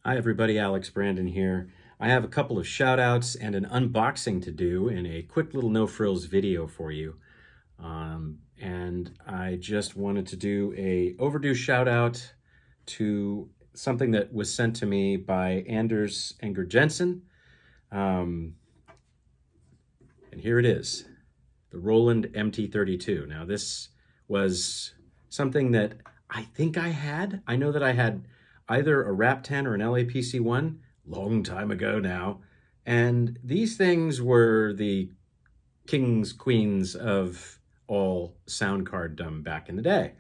Hi everybody, Alex Brandon here. I have a couple of shout outs and an unboxing to do in a quick little no frills video for you. And I just wanted to do a overdue shout out to something that was sent to me by Anders Enger Jensen. And here it is, the Roland MT32. Now this was something that I think I had. I know that I had either a RAP 10 or an LAPC1, long time ago now. And these things were the kings, queens of all sound carddom back in the day.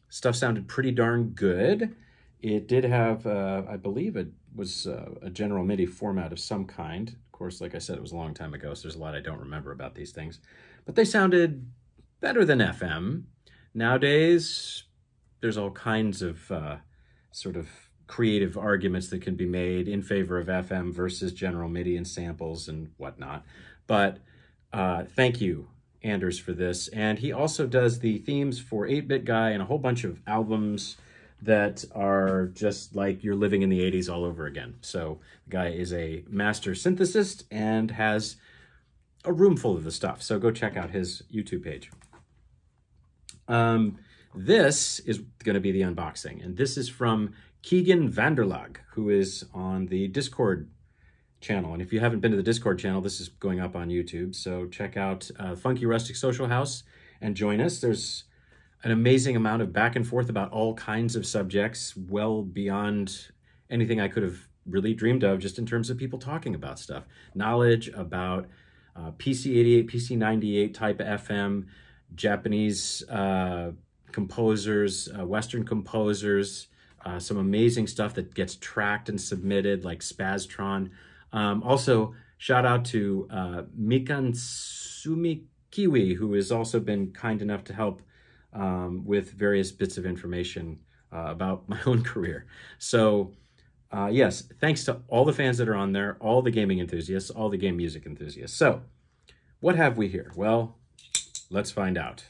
Stuff sounded pretty darn good. It did have, I believe it was a general MIDI format of some kind. Of course, like I said, it was a long time ago, so there's a lot I don't remember about these things. But they sounded better than FM. Nowadays, there's all kinds of sort of creative arguments that can be made in favor of FM versus general MIDI and samples and whatnot. But thank you, Anders, for this. And he also does the themes for 8-Bit Guy and a whole bunch of albums that are just like you're living in the 80s all over again. So the guy is a master synthesist and has a room full of the stuff. So go check out his YouTube page. This is going to be the unboxing, and this is from Keegan Vanderlag, who is on the Discord channel. And if you haven't been to the Discord channel, this is going up on YouTube, so check out Funky Rustic Social House and join us. There's an amazing amount of back and forth about all kinds of subjects, well beyond anything I could have really dreamed of, just in terms of people talking about stuff. Knowledge about PC-88, PC-98 type FM, Japanese composers, Western composers, some amazing stuff that gets tracked and submitted, like Spaztron. Also, shout out to Mikansumi Kiwi, who has also been kind enough to help with various bits of information about my own career. So, yes, thanks to all the fans that are on there, all the gaming enthusiasts, all the game music enthusiasts. So, what have we here? Well, let's find out.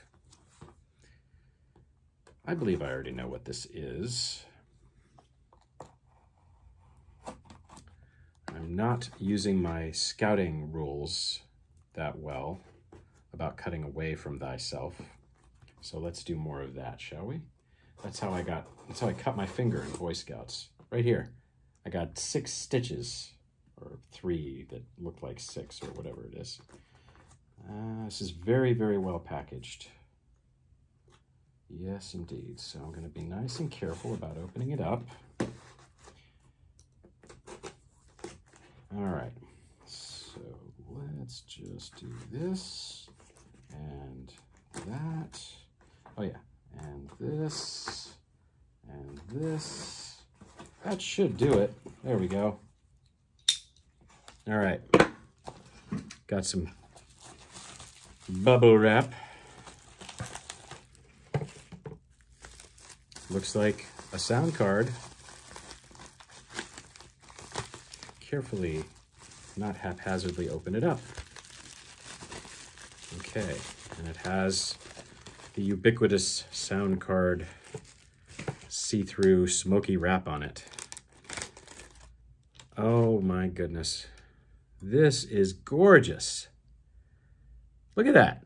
I believe I already know what this is. I'm not using my scouting rules that well about cutting away from thyself. So let's do more of that, shall we? That's how I cut my finger in Boy Scouts. Right here. I got 6 stitches, or 3 that look like 6 or whatever it is. This is very, very well packaged. Yes, indeed. So I'm going to be nice and careful about opening it up. All right. So let's just do this and that. Oh, yeah. And this and this. That should do it. There we go. All right. Got some bubble wrap. Looks like a sound card. Carefully, not haphazardly open it up. Okay, and it has the ubiquitous sound card see-through smoky wrap on it. Oh my goodness. This is gorgeous. Look at that.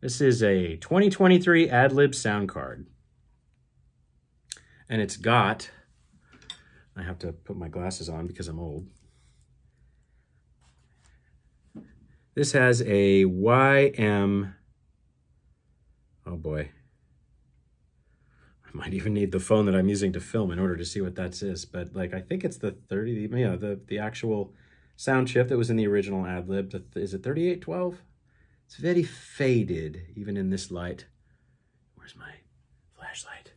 This is a 2023 Ad-Lib sound card. And it's got, I have to put my glasses on because I'm old. This has a YM, oh boy. I might even need the phone that I'm using to film in order to see what that is. But like, I think it's the 30, yeah, the actual sound chip that was in the original Ad-Lib. Is it 3812? It's very faded, even in this light. Where's my flashlight?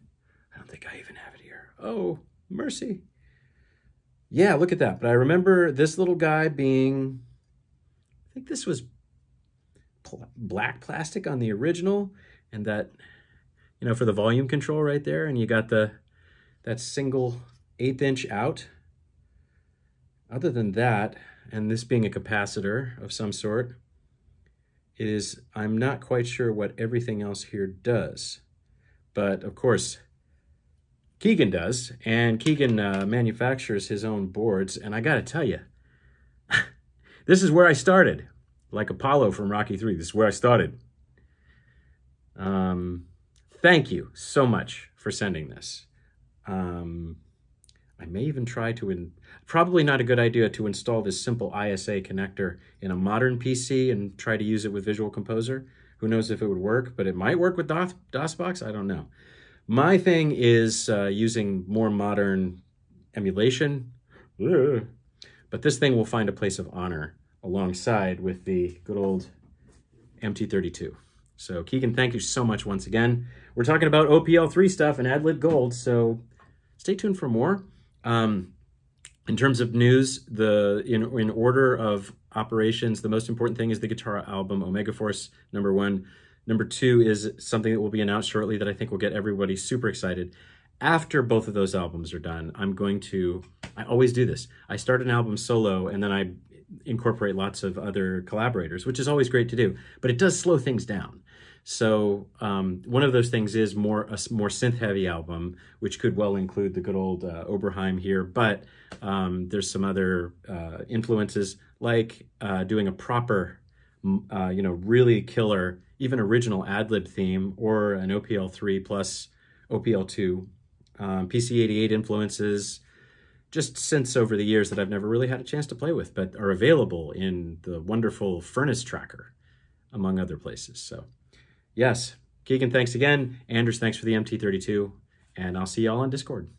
I don't think I even have it here. Oh, mercy. Yeah, look at that. But I remember this little guy being, I think this was black plastic on the original, and that, you know, for the volume control right there, and you got that single 1/8 inch out. Other than that, and this being a capacitor of some sort, I'm not quite sure what everything else here does. But of course, Keegan does, and Keegan manufactures his own boards, and I gotta tell you, this is where I started, like Apollo from Rocky 3. This is where I started. Thank you so much for sending this. I may even try to, probably not a good idea to install this simple ISA connector in a modern PC and try to use it with Visual Composer. Who knows if it would work, but it might work with DOSBox, I don't know. My thing is using more modern emulation, but this thing will find a place of honor alongside with the good old MT32. So Keegan, thank you so much once again. We're talking about OPL3 stuff and AdLib Gold, so stay tuned for more. In terms of news, in order of operations, the most important thing is the guitar album, Omega Force #1. #2 is something that will be announced shortly that I think will get everybody super excited. After both of those albums are done, I always do this. I start an album solo and then I incorporate lots of other collaborators, which is always great to do, but it does slow things down. So one of those things is a more synth-heavy album, which could well include the good old Oberheim here, but there's some other influences, like doing a proper, really killer, even original ad-lib theme, or an OPL3 plus OPL2, PC88 influences, just synths over the years that I've never really had a chance to play with, but are available in the wonderful Furnace Tracker, among other places. So yes, Keegan, thanks again. Anders, thanks for the MT32, and I'll see y'all on Discord.